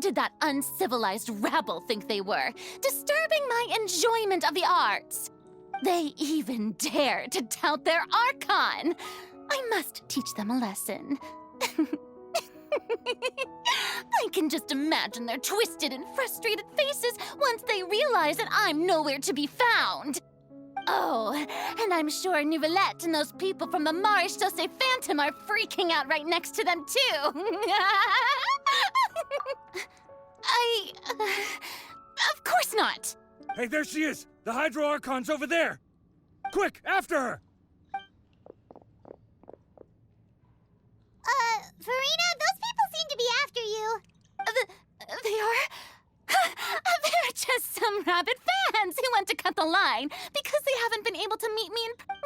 did that uncivilized rabble think they were, disturbing my enjoyment of the arts? They even dare to tout their Archon! I must teach them a lesson. I can just imagine their twisted and frustrated faces once they realize that I'm nowhere to be found. Oh, and I'm sure Nouvellette and those people from the Maréchaussée Phantom are freaking out right next to them, too. Of course not. Hey, there she is! The Hydro Archon's over there! Quick, after her! Farina, those people seem to be after you. They are? They're just some rabid fans who want to cut the line because they haven't been able to meet me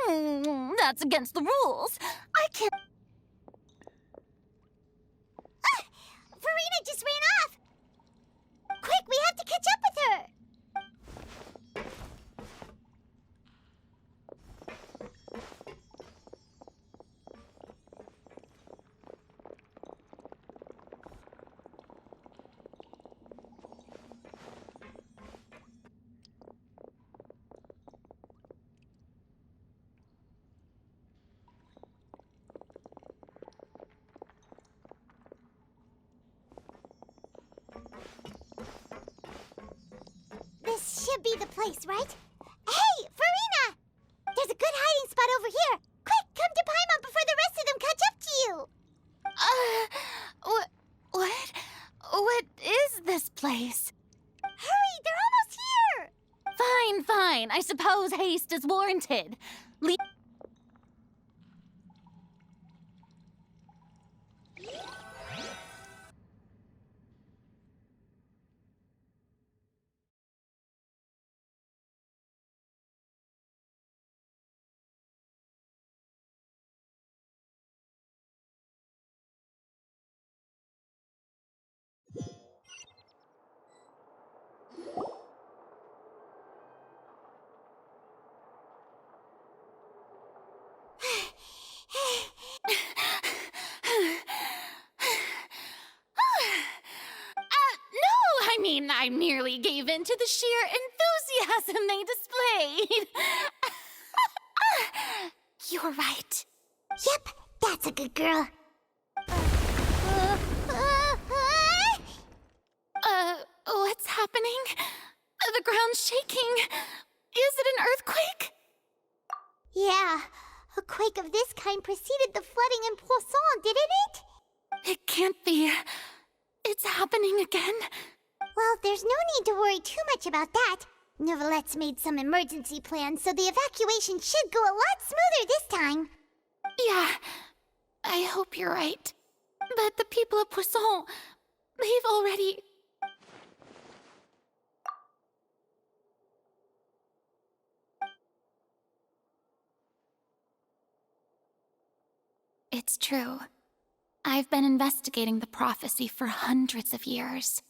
in... That's against the rules. I can't... Farina just ran off! Quick, we have to catch up with her! This should be the place, right? Hey, Farina! There's a good hiding spot over here. Quick, come to Paimon before the rest of them catch up to you. What is this place? Hurry, they're almost here. Fine. I suppose haste is warranted. I merely gave in to the sheer enthusiasm they displayed. You're right. Yep, that's a good girl. What's happening? The ground's shaking. Is it an earthquake? Yeah, a quake of this kind preceded the flooding in Poisson, didn't it? It can't be. It's happening again. Well, there's no need to worry too much about that. Nouvellette's made some emergency plans, so the evacuation should go a lot smoother this time. Yeah, I hope you're right. But the people of Poisson, they've already... It's true. I've been investigating the prophecy for hundreds of years.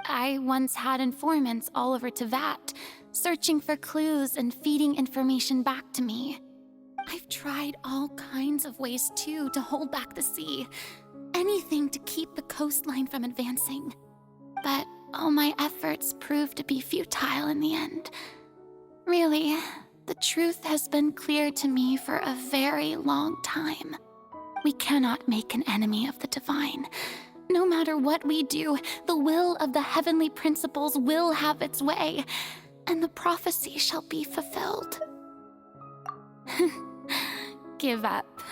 I once had informants all over Tevat, searching for clues and feeding information back to me. I've tried all kinds of ways, too, to hold back the sea. Anything to keep the coastline from advancing. But all my efforts proved to be futile in the end. Really, the truth has been clear to me for a very long time. We cannot make an enemy of the divine. No matter what we do, the will of the heavenly principles will have its way, and the prophecy shall be fulfilled. Give up.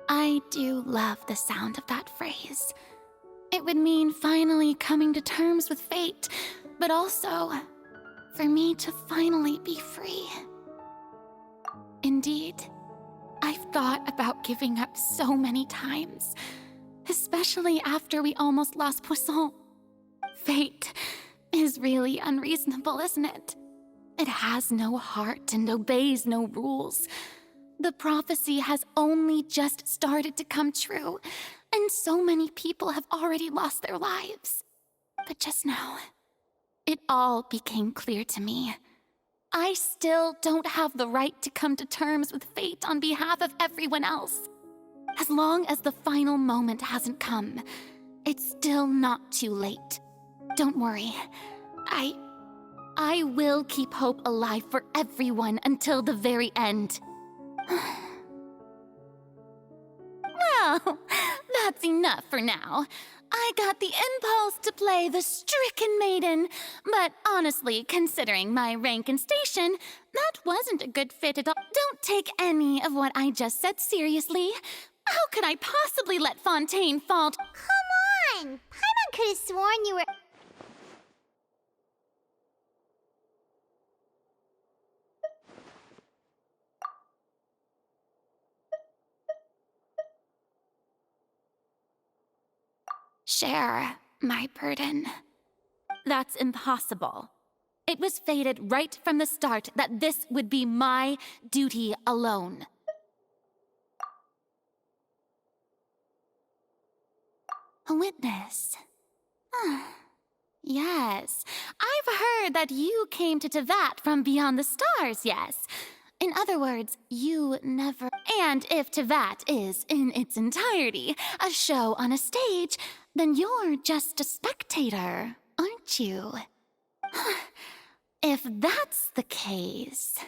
I do love the sound of that phrase. It would mean finally coming to terms with fate, but also for me to finally be free. Indeed, I've thought about giving up so many times, especially after we almost lost Poisson. Fate is really unreasonable, isn't it? It has no heart and obeys no rules. The prophecy has only just started to come true, and so many people have already lost their lives. But just now, it all became clear to me. I still don't have the right to come to terms with fate on behalf of everyone else. As long as the final moment hasn't come, it's still not too late. Don't worry. I will keep hope alive for everyone until the very end. Well, that's enough for now. I got the impulse to play the stricken maiden, but honestly, considering my rank and station, that wasn't a good fit at all. Don't take any of what I just said seriously. How could I possibly let Fontaine fall? Come on! Paimon could have sworn you were... Share my burden. That's impossible. It was fated right from the start that this would be my duty alone. A witness. Yes, I've heard that you came to Tevat from beyond the stars, yes. In other words, you never... And if Tevat is, in its entirety, a show on a stage, then you're just a spectator, aren't you? If that's the case...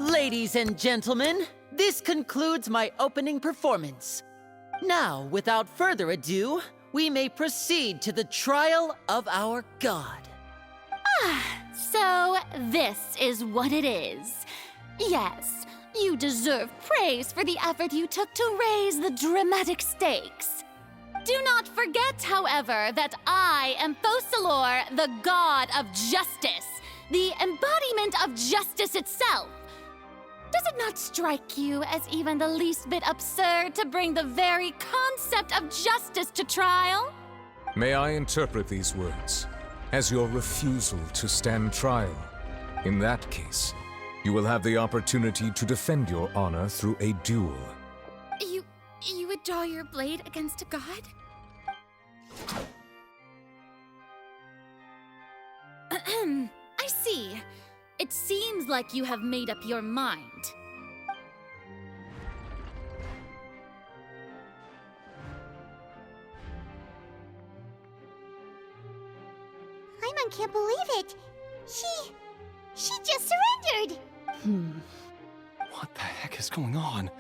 Ladies and gentlemen, this concludes my opening performance. Now, without further ado, we may proceed to the trial of our god. So this is what it is. Yes, you deserve praise for the effort you took to raise the dramatic stakes. Do not forget, however, that I am Focalor, the god of justice, the embodiment of justice itself. Does it not strike you as even the least bit absurd to bring the very concept of justice to trial? May I interpret these words as your refusal to stand trial? In that case, you will have the opportunity to defend your honor through a duel. You would draw your blade against a god? I see. It seems like you have made up your mind. Paimon can't believe it. She just surrendered. What the heck is going on?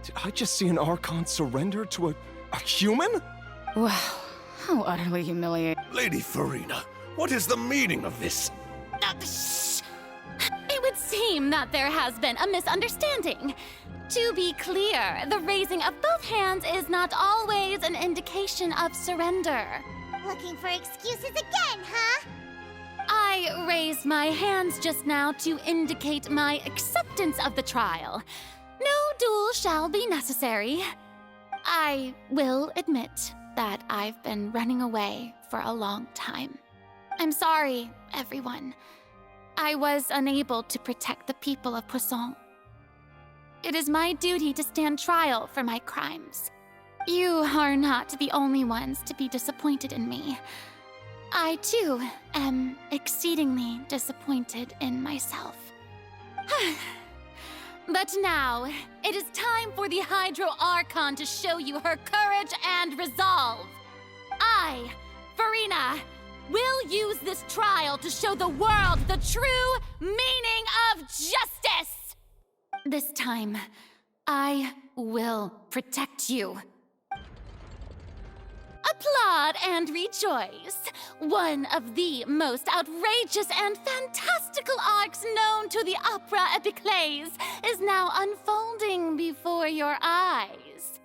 Did I just see an Archon surrender to a human? Wow, how utterly humiliating. Lady Farina, what is the meaning of this? Shh! It would seem that there has been a misunderstanding. To be clear, the raising of both hands is not always an indication of surrender. Looking for excuses again, huh? I raised my hands just now to indicate my acceptance of the trial. No duel shall be necessary. I will admit that I've been running away for a long time. I'm sorry, everyone. I was unable to protect the people of Poisson. It is my duty to stand trial for my crimes. You are not the only ones to be disappointed in me. I, too, am exceedingly disappointed in myself. But now, it is time for the Hydro Archon to show you her courage and resolve. I, Farina, will use this trial to show the world the true meaning of justice! This time, I will protect you. Applause applaud and rejoice. One of the most outrageous and fantastical arcs known to the opera epiclese is now unfolding before your eyes.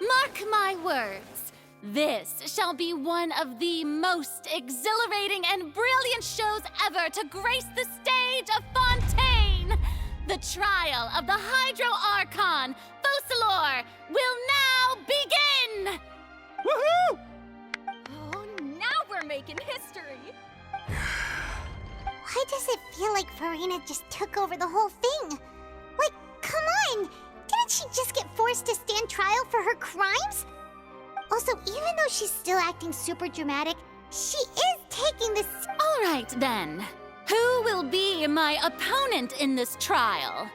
Mark my words, this shall be one of the most exhilarating and brilliant shows ever to grace the stage of Fontaine. The trial of the Hydro Archon, Focalor, will now begin! Woohoo! Oh, now we're making history! Why does it feel like Farina just took over the whole thing? Like, come on! Didn't she just get forced to stand trial for her crimes? Also, even though she's still acting super dramatic, she is taking this. All right, then. Who will be my opponent in this trial?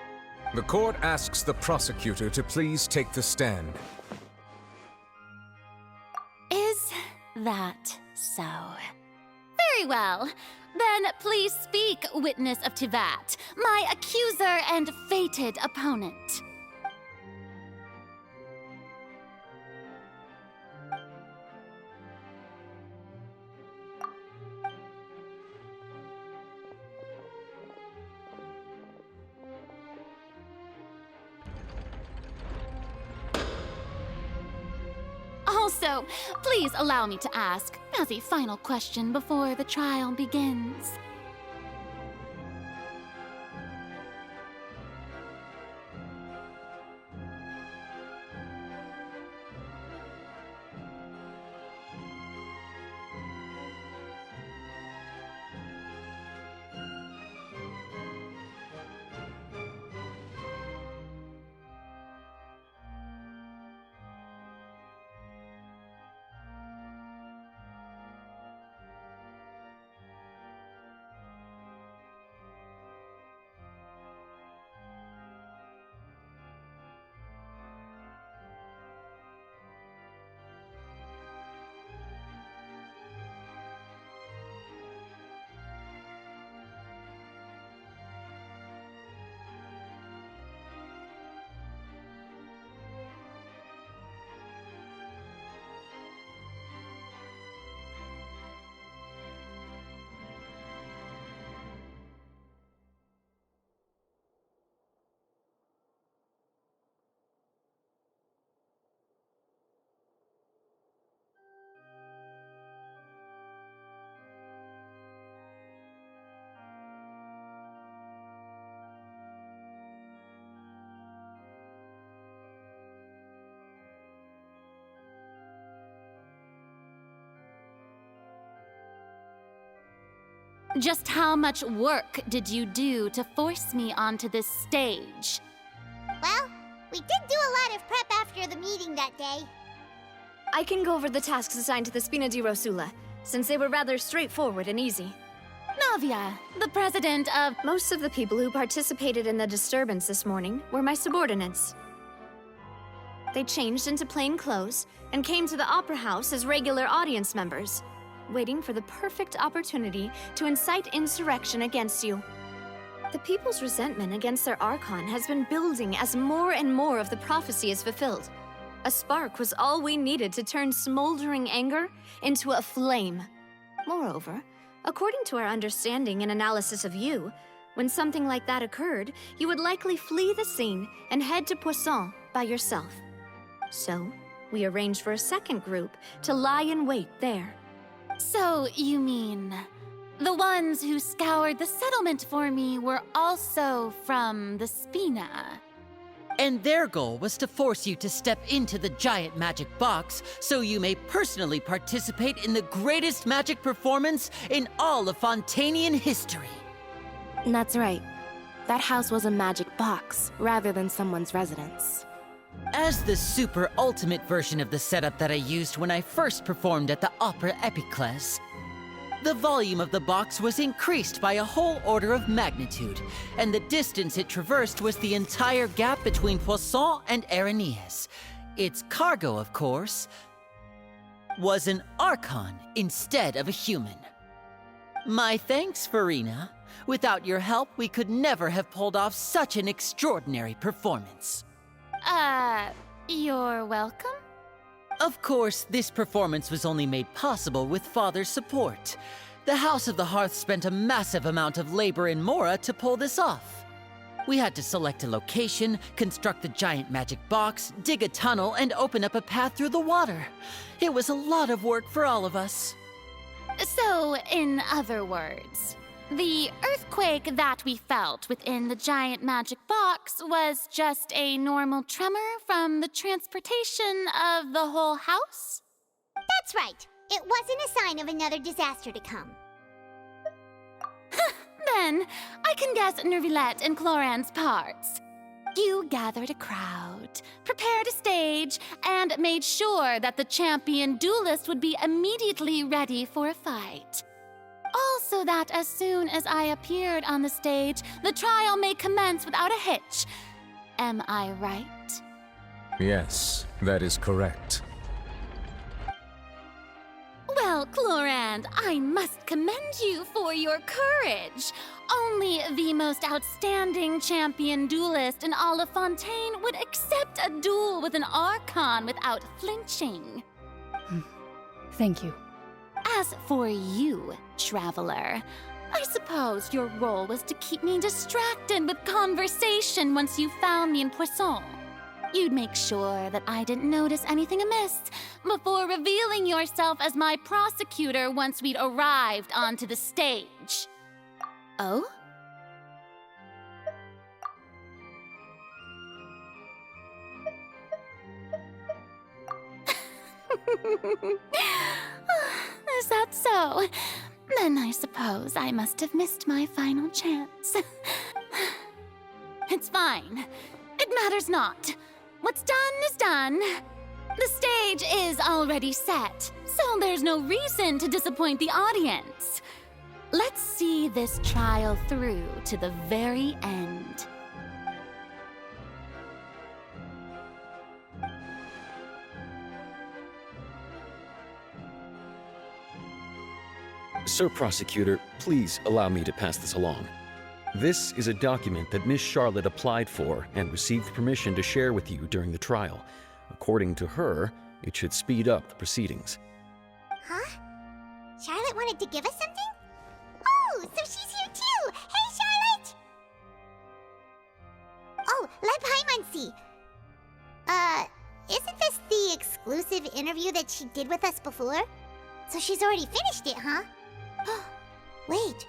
The court asks the prosecutor to please take the stand. Is that so? Very well. Then please speak, witness of Tivat, my accuser and fated opponent. Also, please allow me to ask, as a final question before the trial begins. Just how much work did you do to force me onto this stage? Well, we did do a lot of prep after the meeting that day. I can go over the tasks assigned to the Spina di Rosula, since they were rather straightforward and easy. Navia, the president of... Most of the people who participated in the disturbance this morning were my subordinates. They changed into plain clothes and came to the Opera House as regular audience members, waiting for the perfect opportunity to incite insurrection against you. The people's resentment against their Archon has been building as more and more of the prophecy is fulfilled. A spark was all we needed to turn smoldering anger into a flame. Moreover, according to our understanding and analysis of you, when something like that occurred, you would likely flee the scene and head to Poisson by yourself. So, we arranged for a second group to lie in wait there. So, you mean... the ones who scoured the settlement for me were also from the Spina? And their goal was to force you to step into the giant magic box so you may personally participate in the greatest magic performance in all of Fontainian history. That's right. That house was a magic box, rather than someone's residence. As the super ultimate version of the setup that I used when I first performed at the Opera Epiclese, the volume of the box was increased by a whole order of magnitude, and the distance it traversed was the entire gap between Poisson and Aranias. Its cargo, of course, was an Archon instead of a human. My thanks, Farina. Without your help, we could never have pulled off such an extraordinary performance. You're welcome? Of course, this performance was only made possible with Father's support. The House of the Hearth spent a massive amount of labor in Mora to pull this off. We had to select a location, construct a giant magic box, dig a tunnel, and open up a path through the water. It was a lot of work for all of us. So, in other words, the earthquake that we felt within the giant magic box was just a normal tremor from the transportation of the whole house? That's right. It wasn't a sign of another disaster to come. Then, I can guess Nervilette and Cloran's parts. You gathered a crowd, prepared a stage, and made sure that the champion duelist would be immediately ready for a fight. Also that as soon as I appeared on the stage, the trial may commence without a hitch. Am I right? Yes, that is correct. Well, Clorand, I must commend you for your courage. Only the most outstanding champion duelist in all of Fontaine would accept a duel with an Archon without flinching. Thank you. As for you, Traveler, I suppose your role was to keep me distracted with conversation once you found me in Poisson. You'd make sure that I didn't notice anything amiss before revealing yourself as my prosecutor once we'd arrived onto the stage. Oh? Is that so? Then I suppose I must have missed my final chance. It's fine. It matters not. What's done is done. The stage is already set, so there's no reason to disappoint the audience. Let's see this trial through to the very end. Sir Prosecutor, please allow me to pass this along. This is a document that Miss Charlotte applied for and received permission to share with you during the trial. According to her, it should speed up the proceedings. Huh? Charlotte wanted to give us something? Oh, so she's here too! Hey, Charlotte! Oh, let Paimon see. Isn't this the exclusive interview that she did with us before? So she's already finished it, huh? Wait,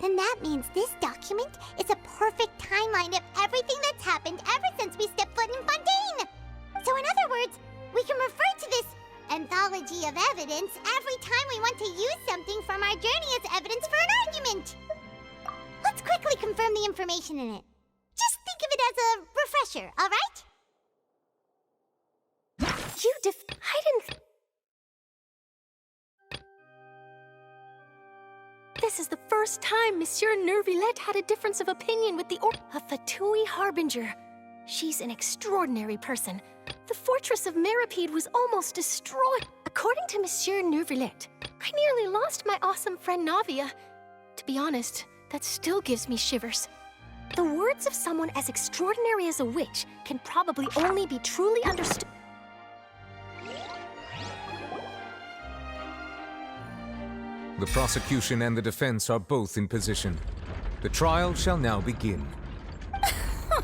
then that means this document is a perfect timeline of everything that's happened ever since we stepped foot in Fontaine! So in other words, we can refer to this anthology of evidence every time we want to use something from our journey as evidence for an argument! Let's quickly confirm the information in it. Just think of it as a refresher, alright? I didn't... This is the first time Monsieur Nervilette had a difference of opinion with a Fatui Harbinger. She's an extraordinary person. The fortress of Meripede was almost destroyed. According to Monsieur Nervilette, I nearly lost my awesome friend Navia. To be honest, that still gives me shivers. The words of someone as extraordinary as a witch can probably only be truly understood. The prosecution and the defense are both in position. The trial shall now begin.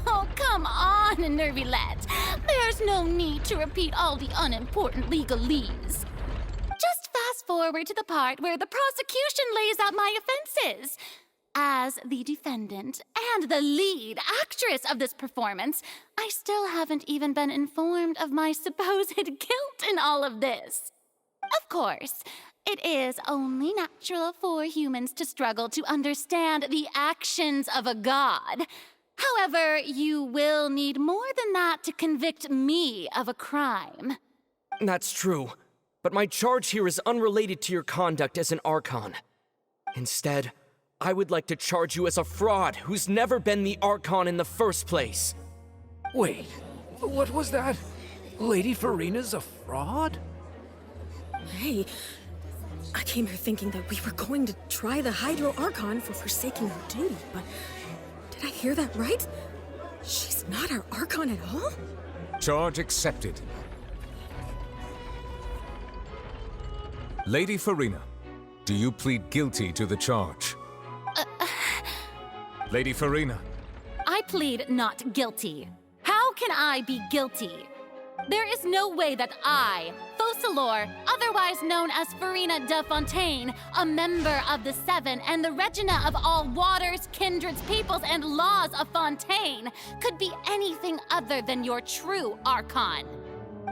Oh, come on, Nervilette. There's no need to repeat all the unimportant legalese. Just fast forward to the part where the prosecution lays out my offenses. As the defendant and the lead actress of this performance, I still haven't even been informed of my supposed guilt in all of this. Of course, it is only natural for humans to struggle to understand the actions of a god. However, you will need more than that to convict me of a crime. That's true, but my charge here is unrelated to your conduct as an Archon. Instead, I would like to charge you as a fraud who's never been the Archon in the first place. Wait, what was that? Lady Farina's a fraud? Hey, I came here thinking that we were going to try the Hydro Archon for forsaking her duty, but did I hear that right? She's not our Archon at all? Charge accepted. Lady Farina, do you plead guilty to the charge? Lady Farina. I plead not guilty. How can I be guilty? There is no way that I, Focalor, otherwise known as Farina de Fontaine, a member of the Seven and the Regina of all waters, kindreds, peoples, and laws of Fontaine, could be anything other than your true Archon.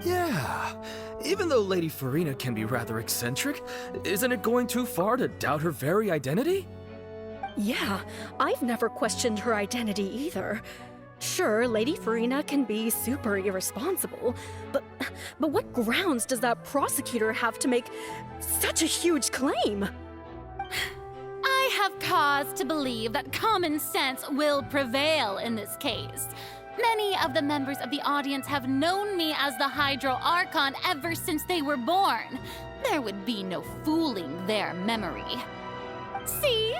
Yeah, even though Lady Farina can be rather eccentric, isn't it going too far to doubt her very identity? Yeah, I've never questioned her identity either. Sure, Lady Farina can be super irresponsible, but what grounds does that prosecutor have to make such a huge claim? I have cause to believe that common sense will prevail in this case. Many of the members of the audience have known me as the Hydro Archon ever since they were born. There would be no fooling their memory. See?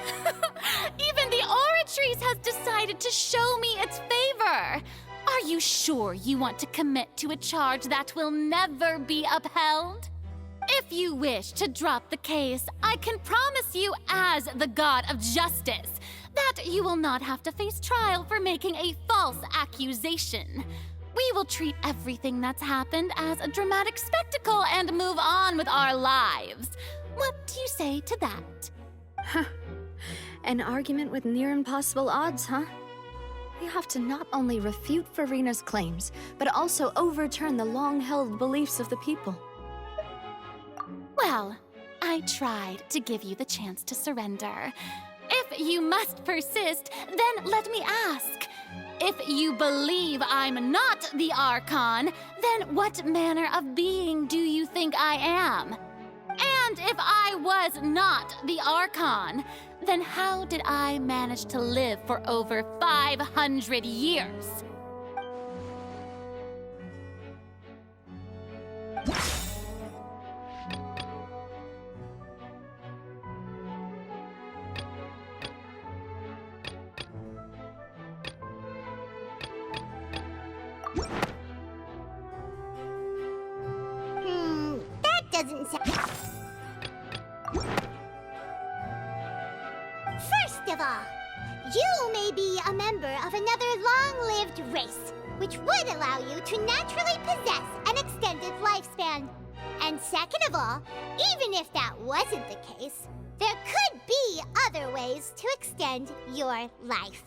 Even the Oratrice has decided to show me its favor. Are you sure you want to commit to a charge that will never be upheld? If you wish to drop the case, I can promise you as the God of Justice that you will not have to face trial for making a false accusation. We will treat everything that's happened as a dramatic spectacle and move on with our lives. What do you say to that? Huh. An argument with near impossible odds, huh? We have to not only refute Farina's claims, but also overturn the long-held beliefs of the people. Well, I tried to give you the chance to surrender. If you must persist, then let me ask. If you believe I'm not the Archon, then what manner of being do you think I am? And if I was not the Archon, then how did I manage to live for over 500 years? That doesn't sound... First of all, you may be a member of another long-lived race, which would allow you to naturally possess an extended lifespan. And second of all, even if that wasn't the case, there could be other ways to extend your life.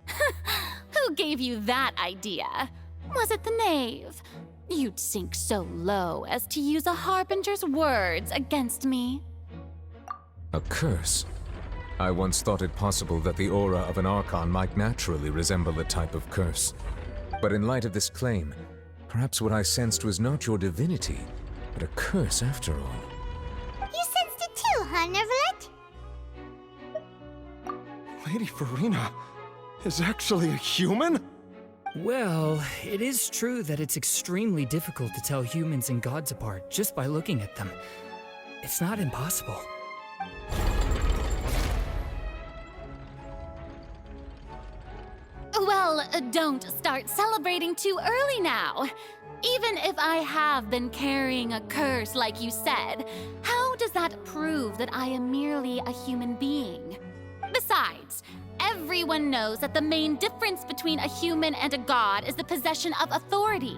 Who gave you that idea? Was it the knave? You'd sink so low as to use a harbinger's words against me. A curse? I once thought it possible that the aura of an Archon might naturally resemble a type of curse. But in light of this claim, perhaps what I sensed was not your divinity, but a curse after all. You sensed it too, huh, Nervalet? Lady Farina is actually a human? Well, it is true that it's extremely difficult to tell humans and gods apart just by looking at them. It's not impossible. Well, don't start celebrating too early now. Even if I have been carrying a curse like you said, how does that prove that I am merely a human being? Besides, everyone knows that the main difference between a human and a god is the possession of authority.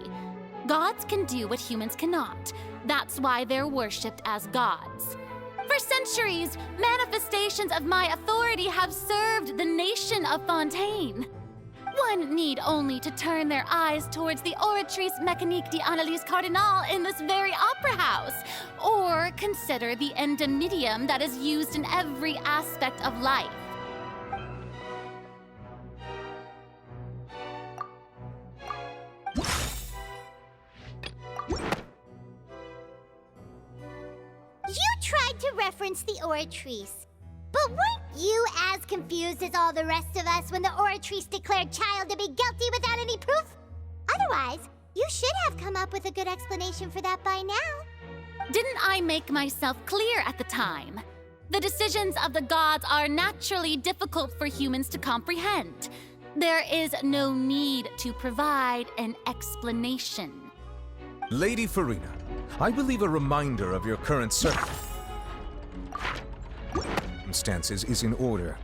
Gods can do what humans cannot. That's why they're worshipped as gods. For centuries, manifestations of my authority have served the nation of Fontaine. One need only to turn their eyes towards the Oratrice Mécanique d'Analyse Cardinal in this very opera house, or consider the endemnitium that is used in every aspect of life. You tried to reference the Oratrice. But weren't you as confused as all the rest of us when the Oratrice declared Child to be guilty without any proof? Otherwise, you should have come up with a good explanation for that by now. Didn't I make myself clear at the time? The decisions of the gods are naturally difficult for humans to comprehend. There is no need to provide an explanation. Lady Farina, I believe a reminder of your current circumstances is in order.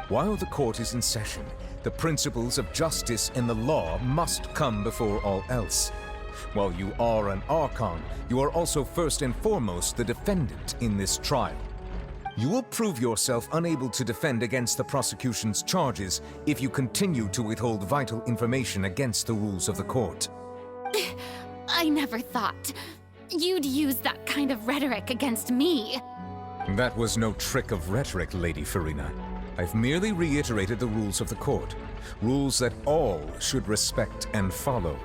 While the court is in session, the principles of justice and the law must come before all else. While you are an Archon, you are also first and foremost the defendant in this trial. You will prove yourself unable to defend against the prosecution's charges if you continue to withhold vital information against the rules of the court. I never thought you'd use that kind of rhetoric against me. That was no trick of rhetoric, Lady Farina. I've merely reiterated the rules of the court. Rules that all should respect and follow.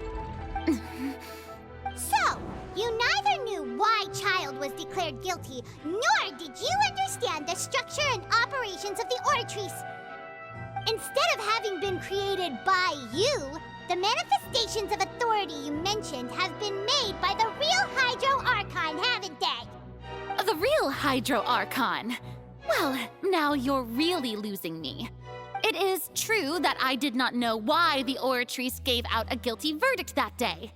So, you neither knew why Child was declared guilty, nor did you understand the structure and operations of the Oratrice. Instead of having been created by you, the manifestations of authority you mentioned have been made by the real Hydro Archon, haven't they? The real Hydro Archon? Well, now you're really losing me. It is true that I did not know why the Oratrice gave out a guilty verdict that day.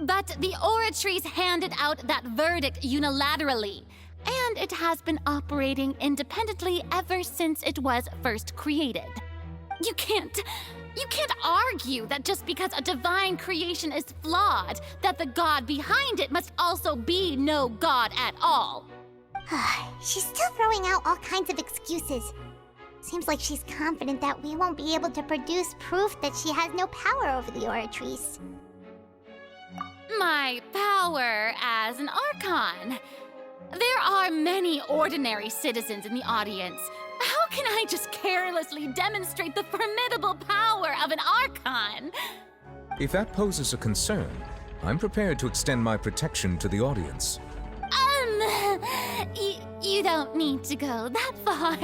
But the Oratrice handed out that verdict unilaterally, and it has been operating independently ever since it was first created. You can't argue that just because a divine creation is flawed, that the god behind it must also be no god at all. She's still throwing out all kinds of excuses. Seems like she's confident that we won't be able to produce proof that she has no power over the Oratrice. My power as an Archon. There are many ordinary citizens in the audience. How can I just carelessly demonstrate the formidable power of an Archon? If that poses a concern, I'm prepared to extend my protection to the audience. You don't need to go that far.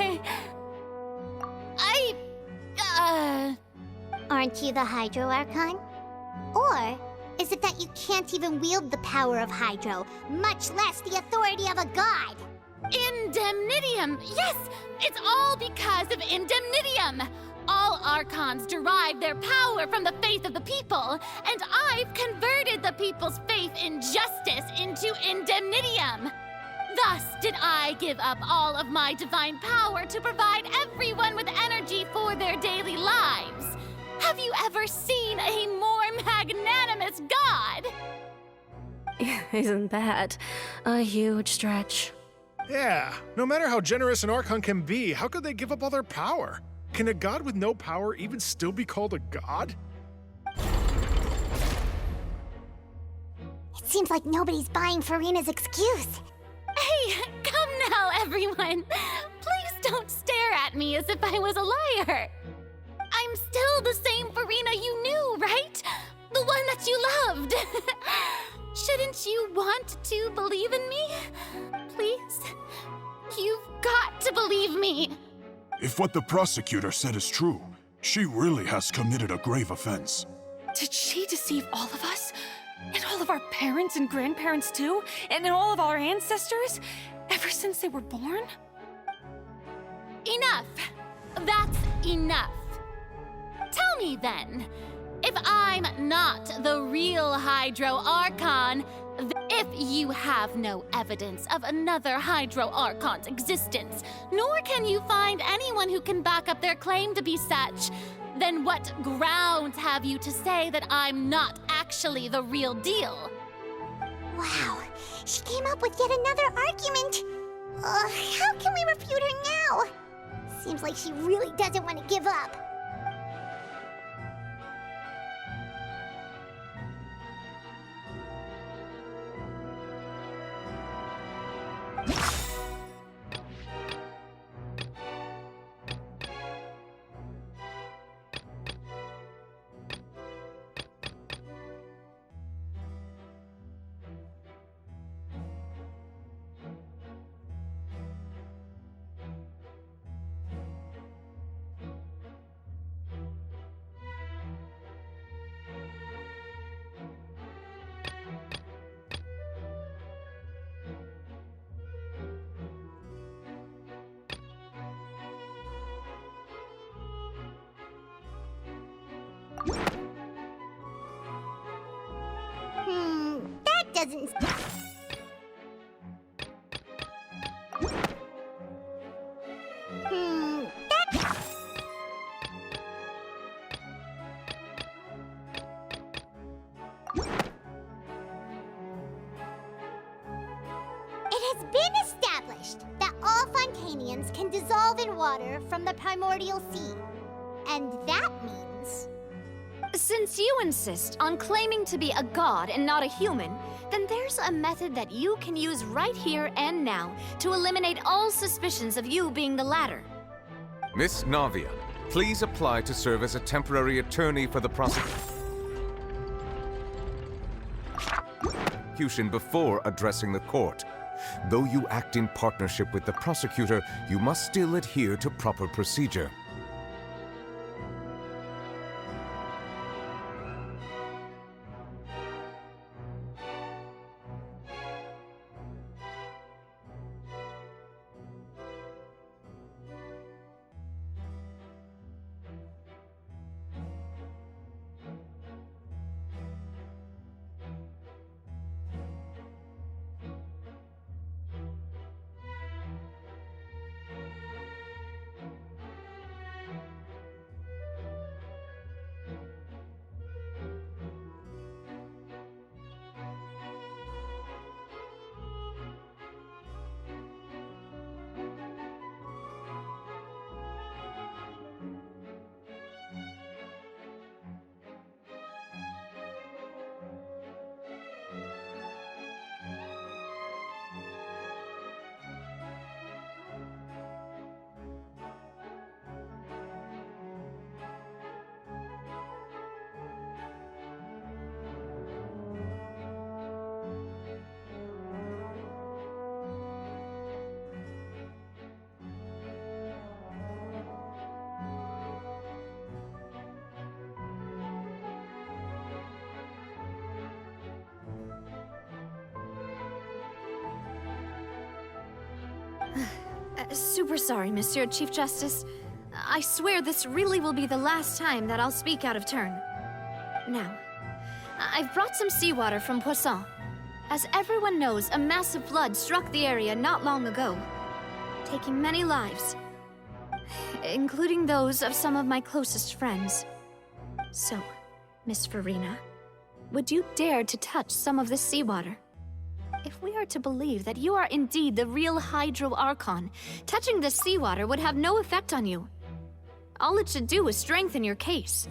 Aren't you the Hydro Archon? Or is it that you can't even wield the power of Hydro, much less the authority of a god? Indemnitium! Yes! It's all because of Indemnitium! All Archons derive their power from the faith of the people, and I've converted the people's faith in justice into Indemnitium! Thus did I give up all of my divine power to provide everyone with energy for their daily lives. Have you ever seen a more magnanimous god? Isn't that a huge stretch? Yeah, no matter how generous an Archon can be, how could they give up all their power? Can a god with no power even still be called a god? It seems like nobody's buying Farina's excuse. Hey, come now, everyone. Please don't stare at me as if I was a liar. I'm still the same Farina you knew, right? The one that you loved. Shouldn't you want to believe in me? Please? You've got to believe me. If what the prosecutor said is true, she really has committed a grave offense. Did she deceive all of us? And all of our parents and grandparents too? And all of our ancestors? Ever since they were born? Enough! That's enough. Tell me then, if I'm not the real Hydro Archon, if you have no evidence of another Hydro Archon's existence, nor can you find anyone who can back up their claim to be such, then what grounds have you to say that I'm not actually the real deal? Wow, she came up with yet another argument. How can we refute her now? Seems like she really doesn't want to give up. doesn't... that... It has been established that all Fontanians can dissolve in water from the primordial sea. And that means... Since you insist on claiming to be a god and not a human, then there's a method that you can use right here and now to eliminate all suspicions of you being the latter. Miss Navia, please apply to serve as a temporary attorney for the prosecution before addressing the court. Though you act in partnership with the prosecutor, you must still adhere to proper procedure. Super sorry, Monsieur Chief Justice. I swear this really will be the last time that I'll speak out of turn. Now, I've brought some seawater from Poisson. As everyone knows, a massive flood struck the area not long ago, taking many lives, including those of some of my closest friends. So, Miss Farina, would you dare to touch some of this seawater? If we are to believe that you are indeed the real Hydro Archon, touching the seawater would have no effect on you. All it should do is strengthen your case.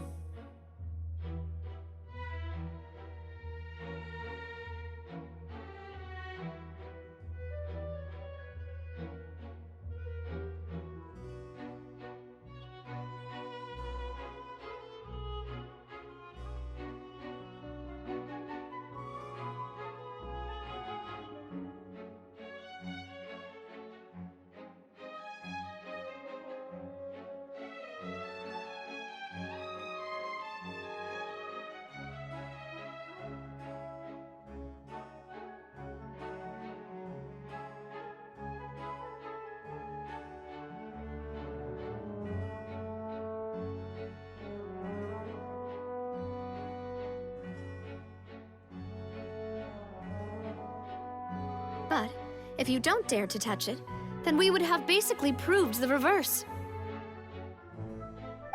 But if you don't dare to touch it, then we would have basically proved the reverse.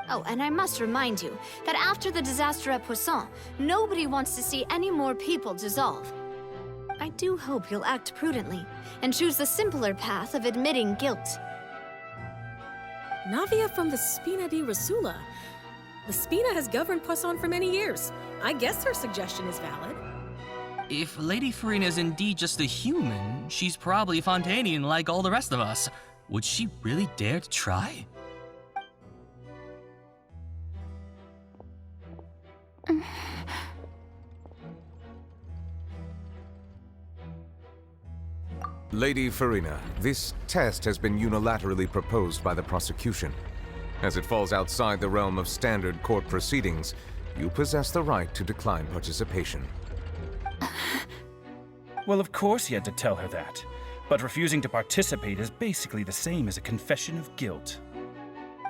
Oh, and I must remind you that after the disaster at Poisson, nobody wants to see any more people dissolve. I do hope you'll act prudently and choose the simpler path of admitting guilt. Navia from the Spina di Rasula. The Spina has governed Poisson for many years. I guess her suggestion is valid. If Lady Farina is indeed just a human, she's probably Fontanian like all the rest of us. Would she really dare to try? Lady Farina, this test has been unilaterally proposed by the prosecution. As it falls outside the realm of standard court proceedings, you possess the right to decline participation. Well, of course he had to tell her that. But refusing to participate is basically the same as a confession of guilt.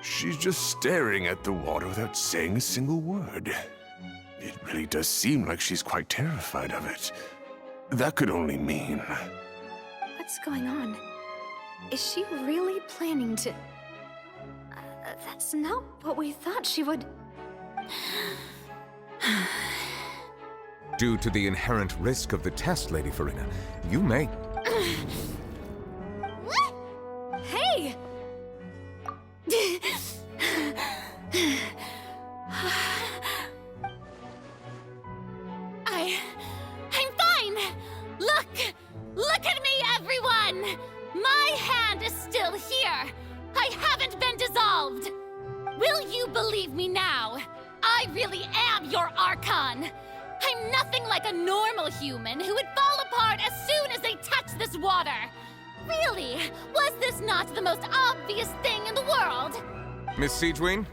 She's just staring at the water without saying a single word. It really does seem like she's quite terrified of it. That could only mean... What's going on? Is she really planning to... that's not what we thought she would... Due to the inherent risk of the test, Lady Farina, you may... What? Hey! I'm fine! Look at me, everyone! My hand is still here! I haven't been dissolved! Will you believe me now? I really am your Archon! I'm nothing like a normal human who would fall apart as soon as they touch this water! Really? Was this not the most obvious thing in the world? Miss Siegewien?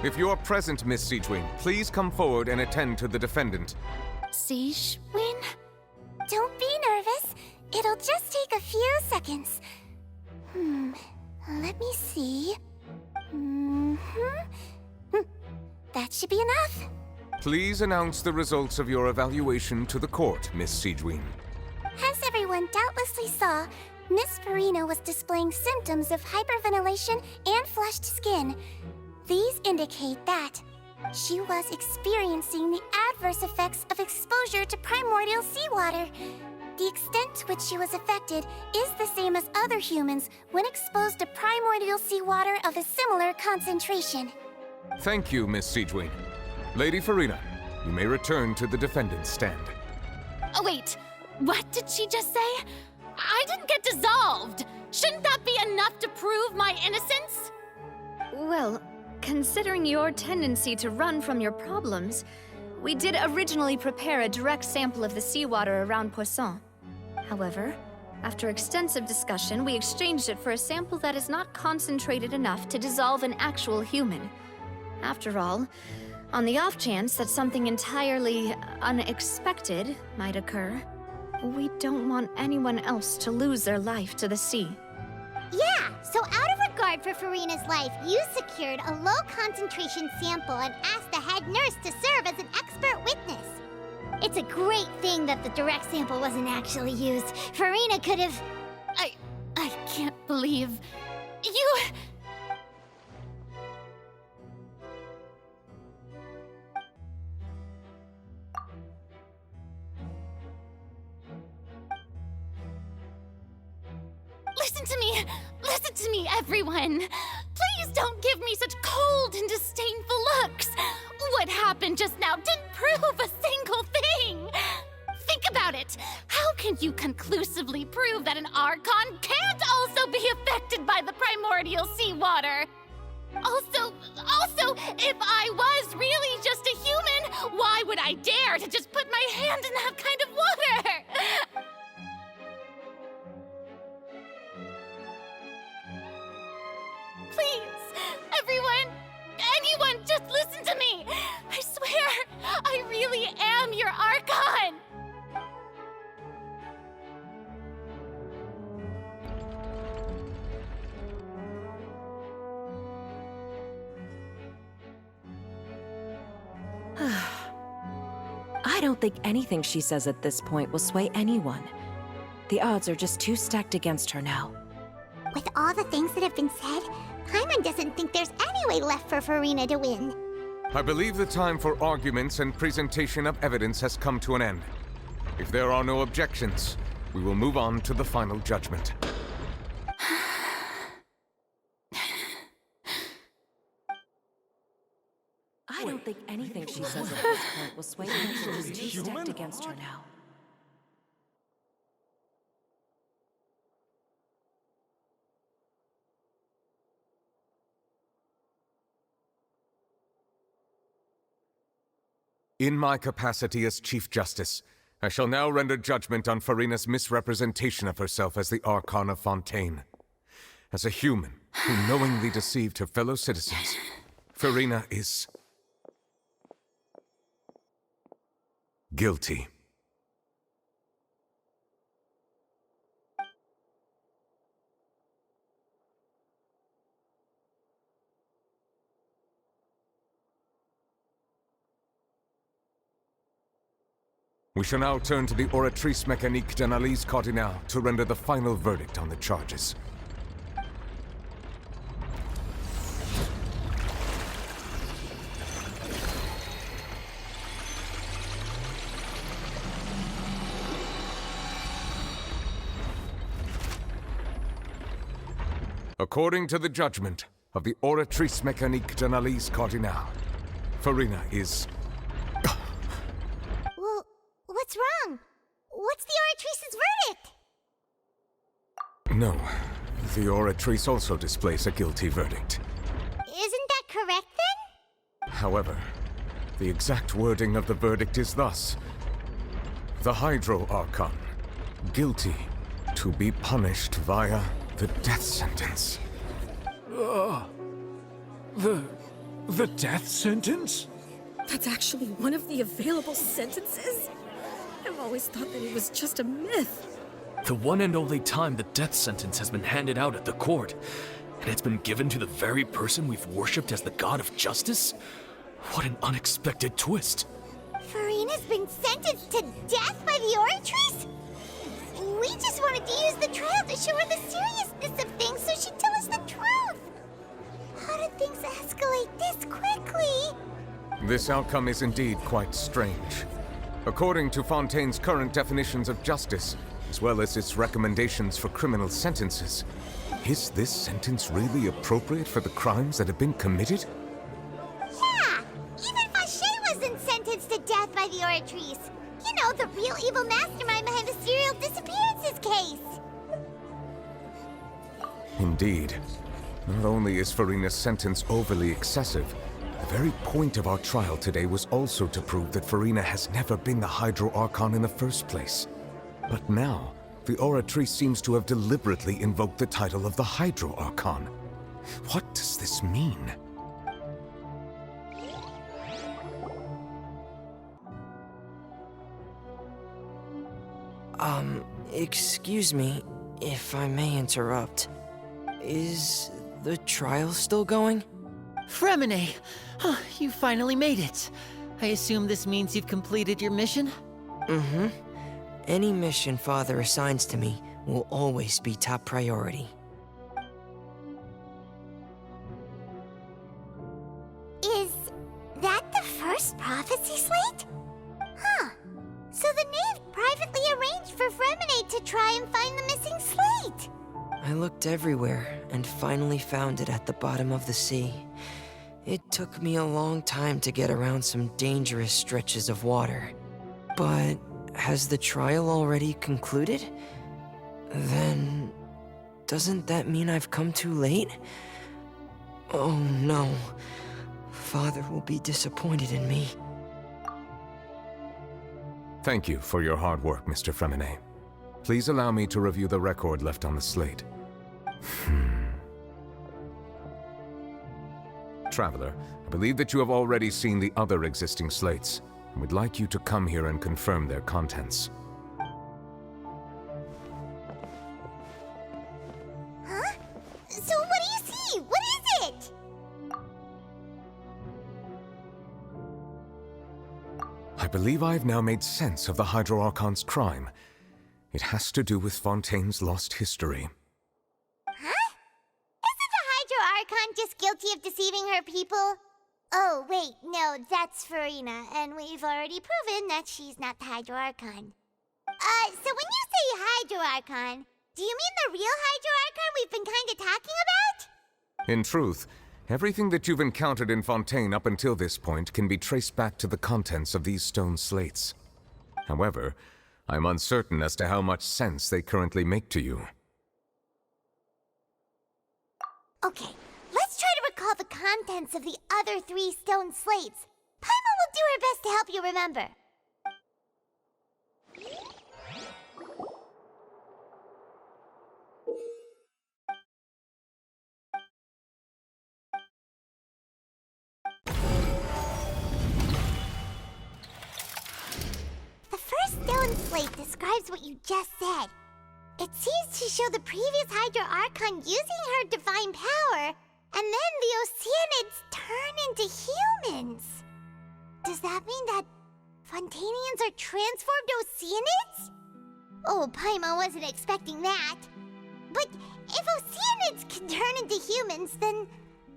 If you are present, Miss Siegewien, please come forward and attend to the defendant. Siegewien? Don't be nervous. It'll just take a few seconds. Let me see. That should be enough. Please announce the results of your evaluation to the court, Miss Siegewien. As everyone doubtlessly saw, Miss Farina was displaying symptoms of hyperventilation and flushed skin. These indicate that she was experiencing the adverse effects of exposure to primordial seawater. The extent to which she was affected is the same as other humans when exposed to primordial seawater of a similar concentration. Thank you, Miss Siegewien. Lady Farina, you may return to the defendant's stand. Oh, wait. What did she just say? I didn't get dissolved! Shouldn't that be enough to prove my innocence? Well, considering your tendency to run from your problems, we did originally prepare a direct sample of the seawater around Poisson. However, after extensive discussion, we exchanged it for a sample that is not concentrated enough to dissolve an actual human. After all, on the off chance that something entirely unexpected might occur, we don't want anyone else to lose their life to the sea. Yeah, so out of regard for Farina's life, you secured a low-concentration sample and asked the head nurse to serve as an expert witness. It's a great thing that the direct sample wasn't actually used. Farina could have... I can't believe... You... Listen to me, everyone! Please don't give me such cold and disdainful looks! What happened just now didn't prove a single thing! Think about it! How can you conclusively prove that an Archon can't also be affected by the primordial seawater? Also, if I was really just a human, why would I dare to just put my hand in that kind of water? Please, everyone, anyone, just listen to me! I swear, I really am your Archon! I don't think anything she says at this point will sway anyone. The odds are just too stacked against her now. With all the things that have been said, Paimon doesn't think there's any way left for Farina to win. I believe the time for arguments and presentation of evidence has come to an end. If there are no objections, we will move on to the final judgment. I don't think anything she says at this point will sway anyone. She's too stacked against her now. In my capacity as Chief Justice, I shall now render judgment on Farina's misrepresentation of herself as the Archon of Fontaine. As a human who knowingly deceived her fellow citizens, Farina is... guilty. We shall now turn to the Oratrice Mécanique d'Analyse Cardinale to render the final verdict on the charges. According to the judgment of the Oratrice Mécanique d'Analyse Cardinale, Farina is... Well, what's wrong? What's the Oratrice's verdict? No, the Oratrice also displays a guilty verdict. Isn't that correct then? However, the exact wording of the verdict is thus: the Hydro Archon, guilty to be punished via the death sentence. The death sentence? That's actually one of the available sentences? I've always thought that it was just a myth. The one and only time the death sentence has been handed out at the court, and it's been given to the very person we've worshipped as the god of justice? What an unexpected twist. Farina's been sentenced to death by the Oratrice? We just wanted to use the trial to show her the seriousness of things so she'd tell us the truth. How did things escalate this quickly? This outcome is indeed quite strange. According to Fontaine's current definitions of justice, as well as its recommendations for criminal sentences, is this sentence really appropriate for the crimes that have been committed? Yeah! Even Fauché wasn't sentenced to death by the Oratrice. You know, the real evil mastermind behind the serial disappearances case. Indeed. Not only is Farina's sentence overly excessive, the very point of our trial today was also to prove that Farina has never been the Hydro Archon in the first place. But now, the Oratrice seems to have deliberately invoked the title of the Hydro Archon. What does this mean? Excuse me, if I may interrupt. Is the trial still going? Fremine! You finally made it. I assume this means you've completed your mission? Mm-hmm. Any mission Father assigns to me will always be top priority. Is that the first prophecy slate? Huh. So the knave privately arranged for Fremine to try and find the missing slate. I looked everywhere and finally found it at the bottom of the sea. It took me a long time to get around some dangerous stretches of water. But has the trial already concluded? Then doesn't that mean I've come too late? Oh no. Father will be disappointed in me. Thank you for your hard work, Mr. Fremine. Please allow me to review the record left on the slate. Traveler, I believe that you have already seen the other existing slates, and would like you to come here and confirm their contents. Huh? So what do you see? What is it? I believe I've now made sense of the Hydro Archon's crime. It has to do with Fontaine's lost history. Huh? Isn't the Hydro Archon just guilty of deceiving her people? Oh, wait, no, that's Farina, and we've already proven that she's not the Hydro Archon. So when you say Hydro Archon, do you mean the real Hydro Archon we've been kinda talking about? In truth, everything that you've encountered in Fontaine up until this point can be traced back to the contents of these stone slates. However, I'm uncertain as to how much sense they currently make to you. Okay, let's try to recall the contents of the other 3 stone slates. Paimon will do her best to help you remember. The first stone slate describes what you just said. It seems to show the previous Hydro Archon using her divine power, and then the Oceanids turn into humans. Does that mean that Fontanians are transformed Oceanids? Oh, Paimon wasn't expecting that. But if Oceanids can turn into humans, then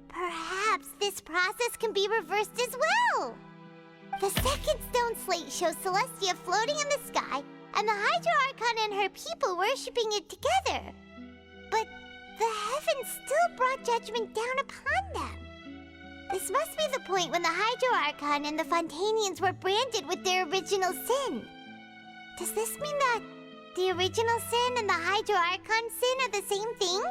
perhaps this process can be reversed as well. The second stone slate shows Celestia floating in the sky, and the Hydro Archon and her people worshipping it together. But the heavens still brought judgment down upon them. This must be the point when the Hydro Archon and the Fontanians were branded with their original sin. Does this mean that the original sin and the Hydro Archon sin are the same thing?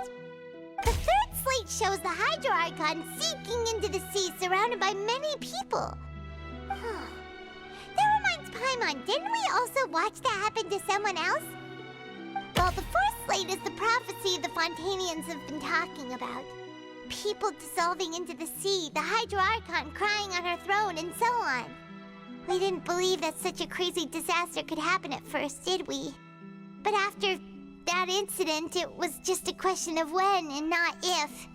The third slate shows the Hydro Archon sinking into the sea surrounded by many people. That reminds Paimon, didn't we also watch that happen to someone else? Well, the fourth slate is the prophecy the Fontanians have been talking about. People dissolving into the sea, the Hydro Archon crying on her throne, and so on. We didn't believe that such a crazy disaster could happen at first, did we? But after that incident, it was just a question of when and not if.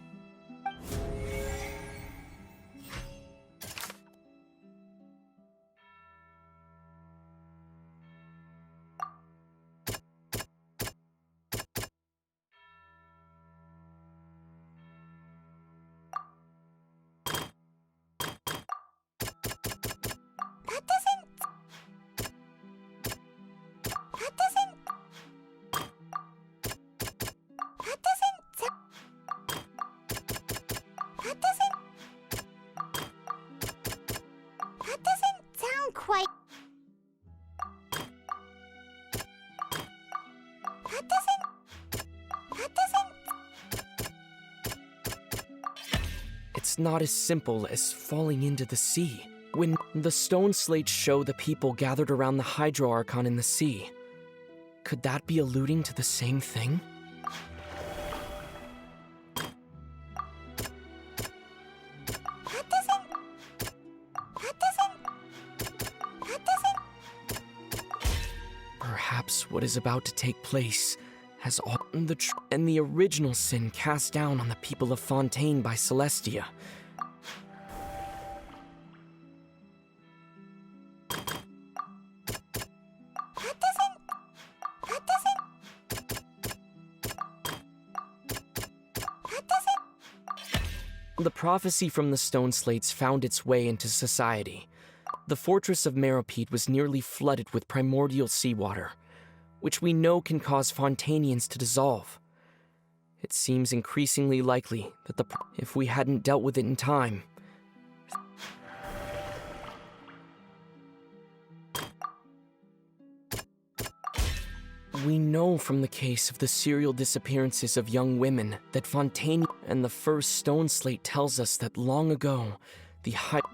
It's not as simple as falling into the sea. When the stone slates show the people gathered around the Hydro Archon in the sea, could that be alluding to the same thing? Perhaps what is about to take place has all the original sin cast down on the people of Fontaine by Celestia. The prophecy from the stone slates found its way into society. The fortress of Meropide was nearly flooded with primordial seawater, which we know can cause Fontanians to dissolve. It seems increasingly likely that if we hadn't dealt with it in time. We know from the case of the serial disappearances of young women that Fontaine and the first stone slate tells us that long ago,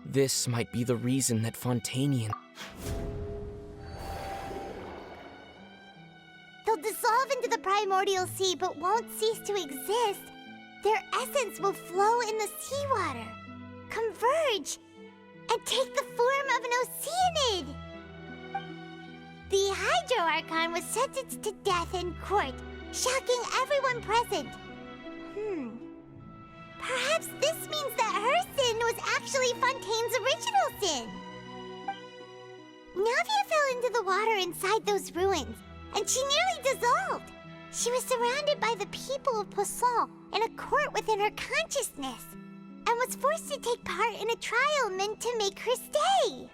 this might be the reason that Fontanian. They'll dissolve into the primordial sea but won't cease to exist. Their essence will flow in the seawater, converge, and take the form of an Oceanid. The Hydro Archon was sentenced to death in court, shocking everyone present. Perhaps this means that her sin was actually Fontaine's original sin. Navia fell into the water inside those ruins, and she nearly dissolved. She was surrounded by the people of Poisson in a court within her consciousness, and was forced to take part in a trial meant to make her stay.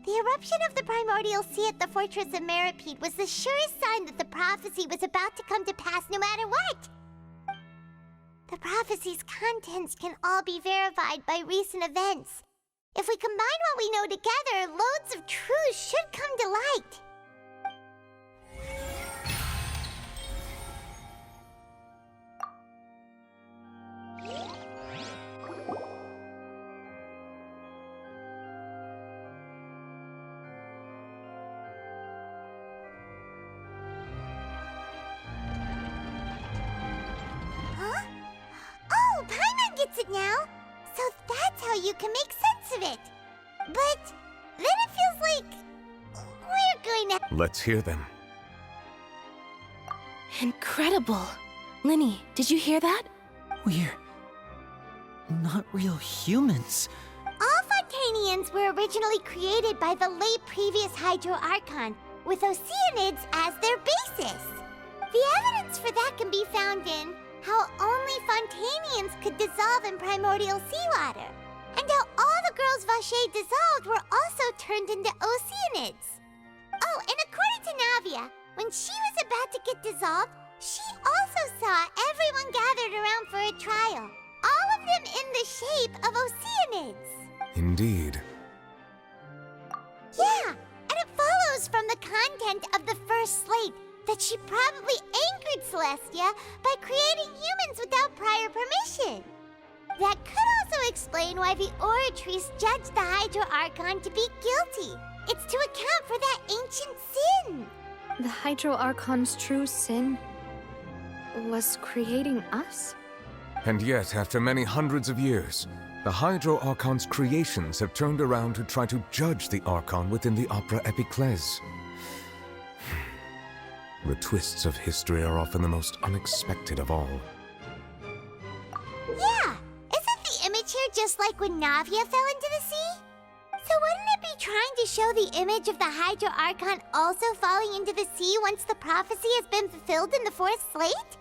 The eruption of the primordial sea at the fortress of Meropide was the surest sign that the prophecy was about to come to pass no matter what. The prophecy's contents can all be verified by recent events. If we combine what we know together, loads of truth should come to light. It now, so that's how you can make sense of it. But then it feels like we're going to... Let's hear them. Incredible. Linny, did you hear that? We're not real humans. All Fontanians Oceanids were originally created by the late previous Hydro Archon, with Oceanids as their basis. The evidence for that can be found in how only Fontanians could dissolve in primordial seawater, and how all the girls Vacher dissolved were also turned into Oceanids. Oh, and according to Navia, when she was about to get dissolved, she also saw everyone gathered around for a trial, all of them in the shape of Oceanids. Indeed. Yeah, and it follows from the content of the first slate that she probably angered Celestia by creating humans without prior permission. That could also explain why the Oratrice judged the Hydro Archon to be guilty. It's to account for that ancient sin. The Hydro Archon's true sin was creating us? And yet, after many hundreds of years, the Hydro Archon's creations have turned around to try to judge the Archon within the Opera Epiclese. The twists of history are often the most unexpected of all. Yeah, isn't the image here just like when Navia fell into the sea? So wouldn't it be trying to show the image of the Hydro Archon also falling into the sea once the prophecy has been fulfilled in the fourth slate?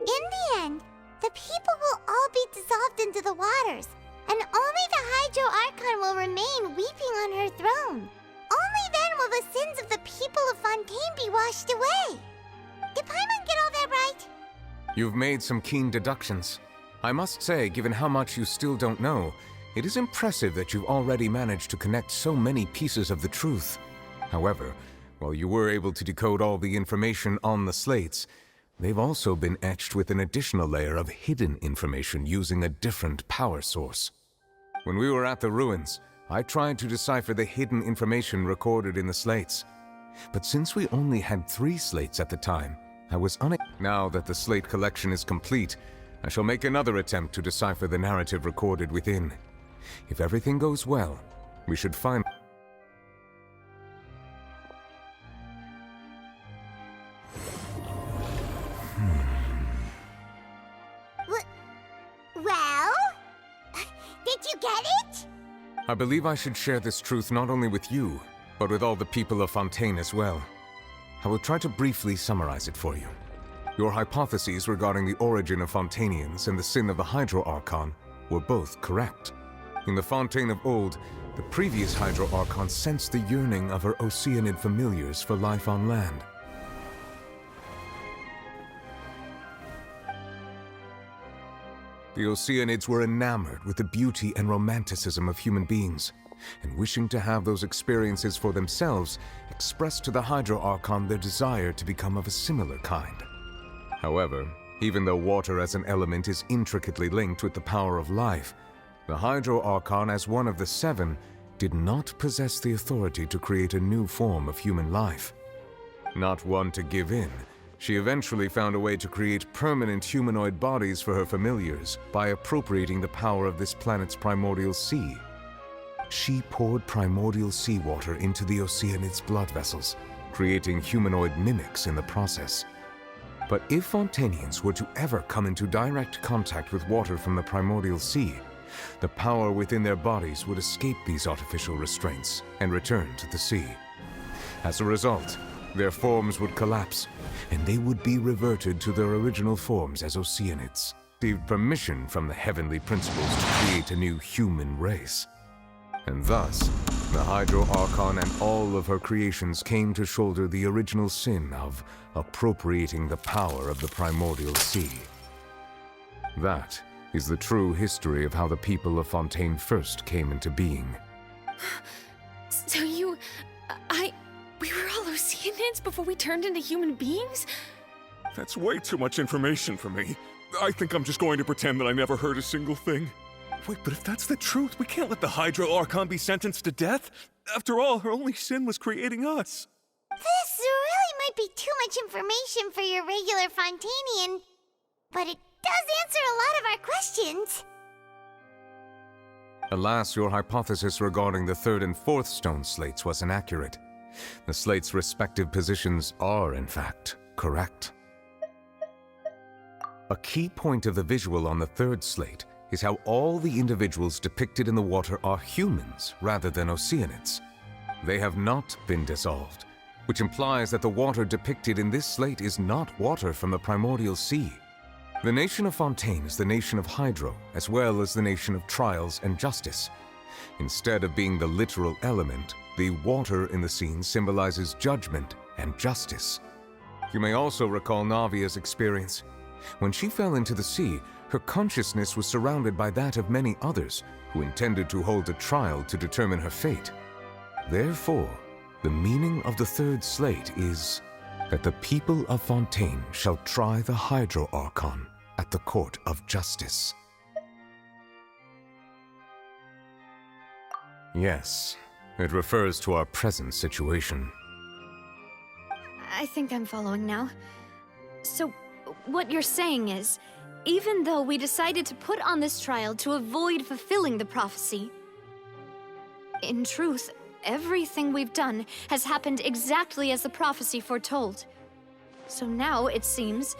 In the end, the people will all be dissolved into the waters, and only the Hydro Archon will remain weeping on her throne. Only then will the sins of the people of Fontaine be washed away. Did Paimon get all that right? You've made some keen deductions. I must say, given how much you still don't know, it is impressive that you've already managed to connect so many pieces of the truth. However, while you were able to decode all the information on the slates, they've also been etched with an additional layer of hidden information using a different power source. When we were at the ruins, I tried to decipher the hidden information recorded in the slates. But since we only had 3 slates at the time, I was Now that the slate collection is complete, I shall make another attempt to decipher the narrative recorded within. If everything goes well, we should find... Well? Did you get it? I believe I should share this truth not only with you, but with all the people of Fontaine as well. I will try to briefly summarize it for you. Your hypotheses regarding the origin of Fontanians and the sin of the Hydro Archon were both correct. In the Fontaine of old, the previous Hydro Archon sensed the yearning of her Oceanid familiars for life on land. The Oceanids were enamored with the beauty and romanticism of human beings, and wishing to have those experiences for themselves, expressed to the Hydro Archon their desire to become of a similar kind. However, even though water as an element is intricately linked with the power of life, the Hydro Archon, as one of the 7, did not possess the authority to create a new form of human life. Not one to give in, she eventually found a way to create permanent humanoid bodies for her familiars by appropriating the power of this planet's primordial sea. She poured primordial seawater into the Oceanids' blood vessels, creating humanoid mimics in the process. But if Fontanians were to ever come into direct contact with water from the primordial sea, the power within their bodies would escape these artificial restraints and return to the sea. As a result, their forms would collapse, and they would be reverted to their original forms as Oceanids, received permission from the heavenly principles to create a new human race. And thus, the Hydro Archon and all of her creations came to shoulder the original sin of appropriating the power of the primordial sea. That is the true history of how the people of Fontaine first came into being. So we were all Oceanids before we turned into human beings? That's way too much information for me. I think I'm just going to pretend that I never heard a single thing. Wait, but if that's the truth, we can't let the Hydro Archon be sentenced to death. After all, her only sin was creating us. This really might be too much information for your regular Fontanian, but it does answer a lot of our questions. Alas, your hypothesis regarding the 3rd and 4th stone slates was inaccurate. The slates' respective positions are, in fact, correct. A key point of the visual on the 3rd slate is how all the individuals depicted in the water are humans rather than Oceanids. They have not been dissolved, which implies that the water depicted in this slate is not water from the primordial sea. The nation of Fontaine is the nation of Hydro, as well as the nation of Trials and Justice. Instead of being the literal element, the water in the scene symbolizes judgment and justice. You may also recall Navia's experience. When she fell into the sea, her consciousness was surrounded by that of many others who intended to hold a trial to determine her fate. Therefore, the meaning of the third slate is that the people of Fontaine shall try the Hydro Archon at the Court of Justice. Yes, it refers to our present situation. I think I'm following now. So, what you're saying is, even though we decided to put on this trial to avoid fulfilling the prophecy, in truth, everything we've done has happened exactly as the prophecy foretold. So now, it seems,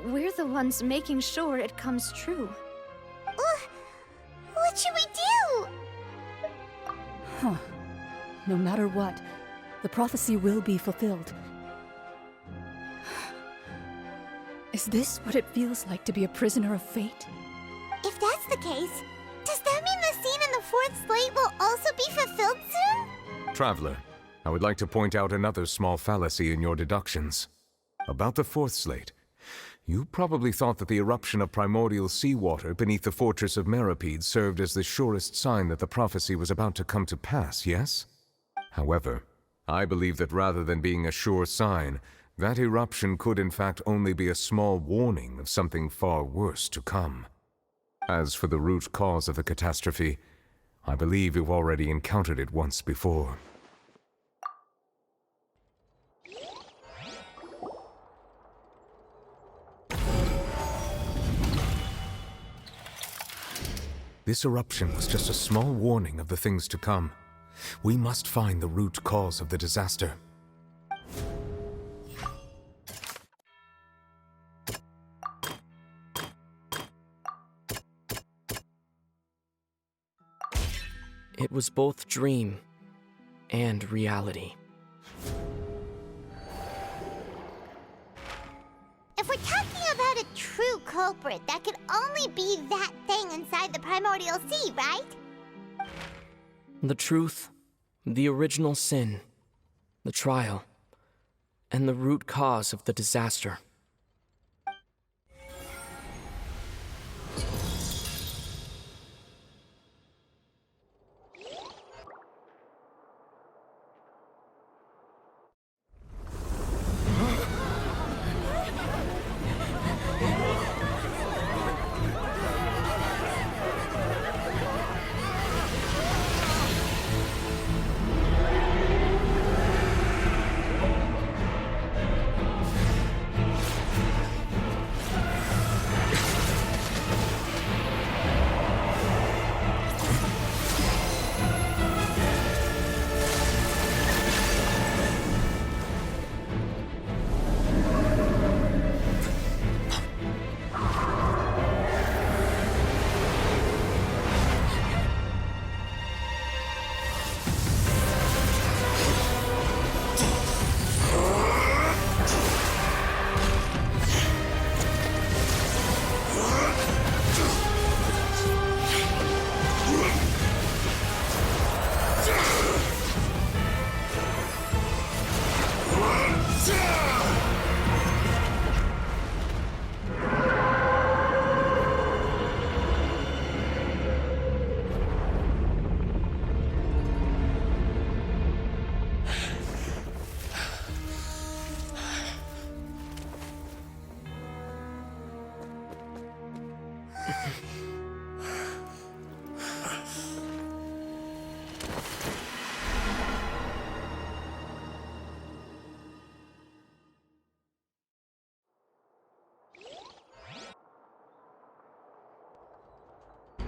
we're the ones making sure it comes true. What should we do? Huh. No matter what, the prophecy will be fulfilled. Is this what it feels like to be a prisoner of fate? If that's the case, does that mean the scene in the fourth slate will also be fulfilled soon? Traveler, I would like to point out another small fallacy in your deductions. About the fourth slate, you probably thought that the eruption of primordial seawater beneath the fortress of Meripede served as the surest sign that the prophecy was about to come to pass, yes? However, I believe that rather than being a sure sign, that eruption could in fact only be a small warning of something far worse to come. As for the root cause of the catastrophe, I believe you've already encountered it once before. This eruption was just a small warning of the things to come. We must find the root cause of the disaster. It was both dream and reality. If we're talking about a true culprit, that could only be that thing inside the primordial sea, right? The truth, the original sin, the trial, and the root cause of the disaster.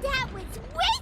That was way